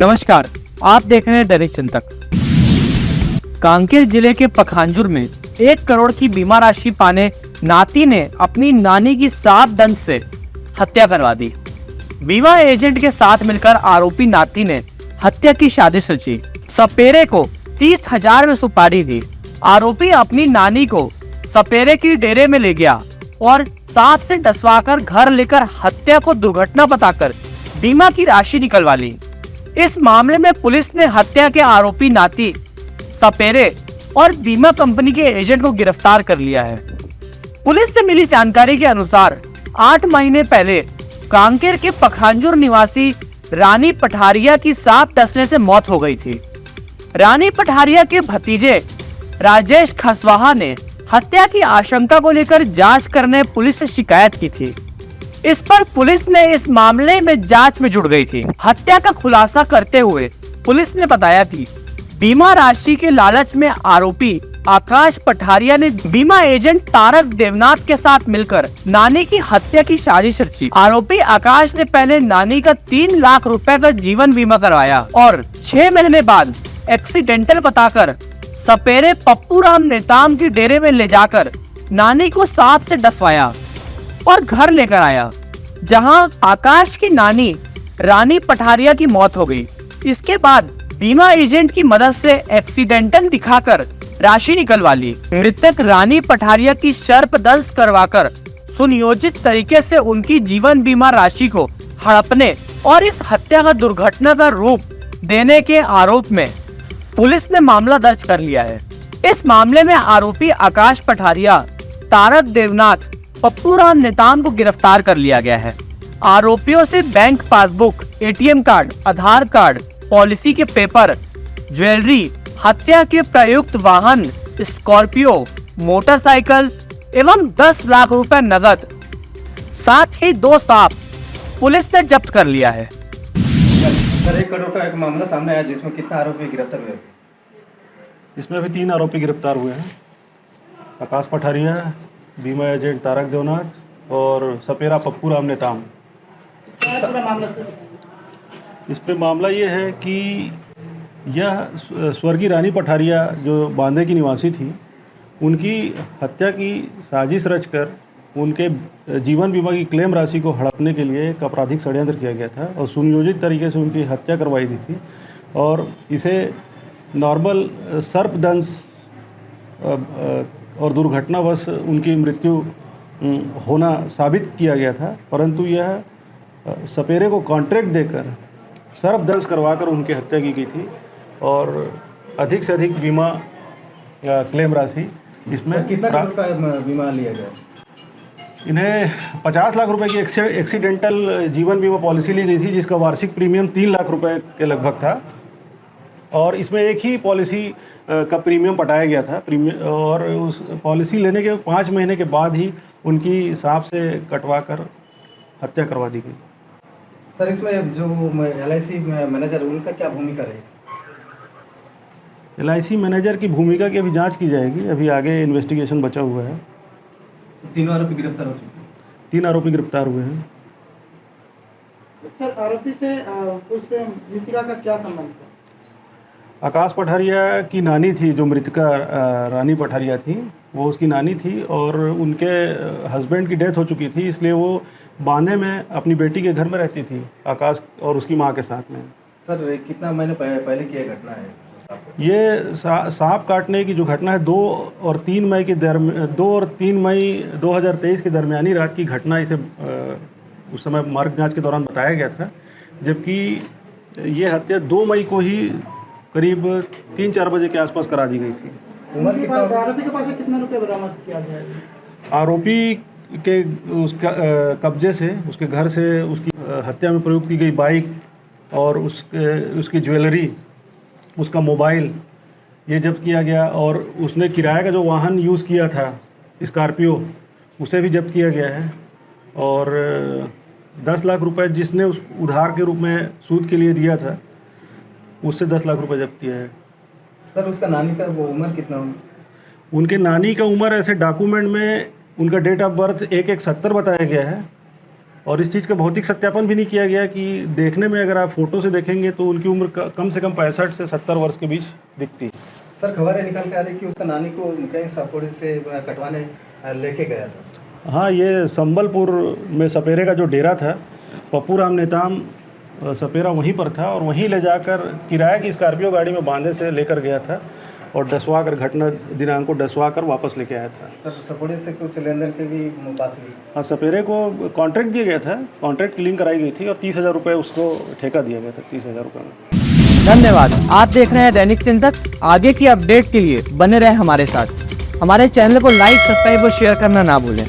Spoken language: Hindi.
नमस्कार, आप देख रहे हैं दैनिक चिंतक। कांकेर जिले के पखांजूर में 1 करोड़ की बीमा राशि पाने नाती ने अपनी नानी की सांप दंश से हत्या करवा दी। बीमा एजेंट के साथ मिलकर आरोपी नाती ने हत्या की साजिश रची। सपेरे को 30,000 में सुपारी दी। आरोपी अपनी नानी को सपेरे की डेरे में ले गया और सांप से डसवाकर घर लेकर हत्या को दुर्घटना बताकर बीमा की राशि निकलवा ली। इस मामले में पुलिस ने हत्या के आरोपी नाती, सपेरे और बीमा कंपनी के एजेंट को गिरफ्तार कर लिया है। पुलिस से मिली जानकारी के अनुसार 8 महीने पहले कांकेर के पखांजूर निवासी रानी पठारिया की सांप डसने से मौत हो गई थी। रानी पठारिया के भतीजे राजेश खसवाहा ने हत्या की आशंका को लेकर जांच करने पुलिस से शिकायत की थी। इस पर पुलिस ने इस मामले में जांच में जुट गई थी। हत्या का खुलासा करते हुए पुलिस ने बताया कि बीमा राशि के लालच में आरोपी आकाश पठारिया ने बीमा एजेंट तारक देवनाथ के साथ मिलकर नानी की हत्या की साजिश रची। आरोपी आकाश ने पहले नानी का 3 लाख रुपए का जीवन बीमा करवाया और 6 महीने बाद एक्सीडेंटल बताकर सपेरे पप्पूराम नेताम की डेरे में ले जाकर नानी को सांप से डसवाया और घर लेकर आया, जहां आकाश की नानी रानी पठारिया की मौत हो गई। इसके बाद बीमा एजेंट की मदद से एक्सीडेंटल दिखाकर राशि निकलवा ली। मृतक रानी पठारिया की सर्पदंश करवाकर सुनियोजित तरीके से उनकी जीवन बीमा राशि को हड़पने और इस हत्या का दुर्घटना का रूप देने के आरोप में पुलिस ने मामला दर्ज कर लिया है। इस मामले में आरोपी आकाश पठारिया, तारक देवनाथ, पप्पूराम नेताम को गिरफ्तार कर लिया गया है। आरोपियों से बैंक पासबुक, एटीएम कार्ड, आधार कार्ड, पॉलिसी के पेपर, ज्वेलरी, हत्या के प्रयुक्त वाहन स्कॉर्पियो, मोटरसाइकिल एवं 10 लाख रुपए नगद, साथ ही 2 सांप पुलिस ने जब्त कर लिया है। सर, 1 करोड़ का एक मामला सामने आया जिसमें कितना आरोपी गिरफ्तार हुए? इसमें अभी 3 आरोपी गिरफ्तार हुए हैं। आकाश पठारिया, बीमा एजेंट तारक देवनाथ और सपेरा पप्पूराम नेताम। इस पे मामला ये है कि यह स्वर्गीय रानी पठारिया जो बांदे की निवासी थी, उनकी हत्या की साजिश रचकर उनके जीवन बीमा की क्लेम राशि को हड़पने के लिए एक आपराधिक षड्यंत्र किया गया था और सुनियोजित तरीके से उनकी हत्या करवाई दी थी और इसे नॉर्मल सर्पदंश और दुर्घटनावश उनकी मृत्यु होना साबित किया गया था, परंतु यह सपेरे को कॉन्ट्रैक्ट देकर सर्पदंश करवाकर उनकी हत्या की गई थी और अधिक से अधिक बीमा क्लेम राशि इसमें। कितना करोड़ का बीमा लिया गया? इन्हें 50 लाख रुपए की एक्सीडेंटल जीवन बीमा पॉलिसी ली गई थी, जिसका वार्षिक प्रीमियम 3 लाख रुपए के लगभग था और इसमें एक ही पॉलिसी का प्रीमियम पटाया गया था। और उस पॉलिसी लेने के 5 महीने के बाद ही उनकी सांप से कटवा कर हत्या करवा दी गई। सर, इसमें जो LIC मैनेजर, उनका क्या भूमिका रही? LIC मैनेजर की भूमिका की अभी जांच की जाएगी। अभी आगे इन्वेस्टिगेशन बचा हुआ है। 3 आरोपी गिरफ्तार हो चुके हैं। 3 आरोपी गिरफ्तार हुए हैं। सर, आरोपी से उससे मृतिका का क्या संबंध था? आकाश पठारिया की नानी थी, जो मृतका रानी पठारिया थी, वो उसकी नानी थी और उनके हस्बैंड की डेथ हो चुकी थी, इसलिए वो बांधे में अपनी बेटी के घर में रहती थी, आकाश और उसकी माँ के साथ में। सर, कितना महीने पहले की यह घटना है? ये सांप काटने की जो घटना है 2 और 3 मई 2023 के दरमियानी रात की घटना। इसे उस समय मार्ग जांच के दौरान बताया गया था, जबकि ये हत्या 2 मई को ही करीब 3-4 बजे के आसपास करा दी गई थी। आरोपी के पास से कितना रुपये बरामद किया गया है? आरोपी के उसका कब्जे से, उसके घर से उसकी हत्या में प्रयुक्त की गई बाइक और उसकी ज्वेलरी, उसका मोबाइल, ये जब्त किया गया और उसने किराए का जो वाहन यूज़ किया था स्कॉर्पियो, उसे भी जब्त किया गया है और 10 लाख रुपए जिसने उस उधार के रूप में सूद के लिए दिया था, उससे 10 लाख रुपए जब्त किया है। सर, उसका नानी का वो उम्र कितना? उनके नानी का उम्र ऐसे डॉक्यूमेंट में उनका डेट ऑफ बर्थ 1170 बताया गया है और इस चीज़ का भौतिक सत्यापन भी नहीं किया गया कि देखने में अगर आप फोटो से देखेंगे तो उनकी उम्र कम से कम 65 से 70 वर्ष के बीच दिखती है। सर खबरें निकल के आ रही कि उसका नानी को कहीं सापुड़ी से कटवाने लेके गया था। हाँ, ये संबलपुर में सपेरे का जो डेरा था, पप्पू राम नेताम सपेरा वहीं पर था और वहीं ले जाकर किराए की स्कॉर्पियो गाड़ी में बांधे से लेकर गया था और डसवा कर घटना दिनांक को डसवा कर वापस लेके आया था। सर सापुड़ी से कुछ लेन देन की भी बात हुई? हाँ, सपेरे को कॉन्ट्रैक्ट दिया गया था, कॉन्ट्रैक्ट की लिंक कराई गई थी और 30,000 रुपये उसको ठेका दिया गया था, 30,000 रुपये में। धन्यवाद। आप देख रहे हैं दैनिक चिंतक। आगे की अपडेट के लिए बने रहे हमारे साथ। हमारे चैनल को लाइक, सब्सक्राइब और शेयर करना ना भूलें।